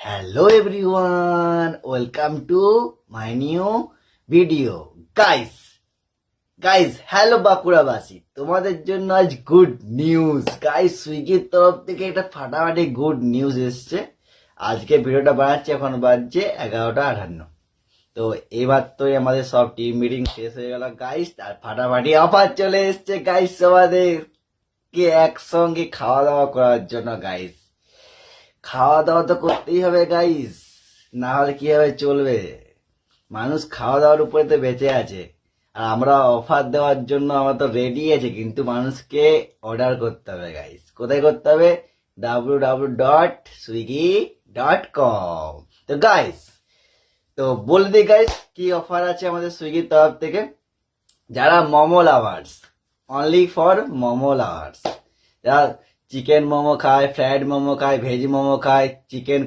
Hello everyone, welcome to my new video. Guys hello বাঁকুড়াবাসী, তোমাদের জন্য আজ গুড নিউজ। গাইস সুইগির তরফ থেকে একটা ফাটাফাটি গুড নিউজ এসছে। আজকে ভিডিওটা বানাচ্ছি, এখন বাজছে 11:58। তো এবার তো আমাদের সব টিম মিটিং শেষ হয়ে গেল গাইস, আর ফাটাফাটি অফার চলে এসছে গাইস আমাদেরকে একসঙ্গে খাওয়া দাওয়া করার জন্য। গাইস খাওয়া দাওয়া তো করতেই হবে গাইস, না হলে কিভাবে চলবে? মানুষ খাওয়া দাওয়ার উপরে তো বেঁচে আছে, আর আমরা অফার দেওয়ার জন্য আমরা তো রেডি আছে, কিন্তু মানুষকে অর্ডার করতে হবে গাইস। কোথায় করতে হবে? www.swiggy.com। তো গাইস, তো বলে দিই গাইস কি অফার আছে আমাদের সুইগির তরফ থেকে। যারা momo lovers, only for momo lovers, যারা চিকেন মোমো খায়, ফ্রাইড মোমো খায়, ভেজ মোমো খায়, চিকেন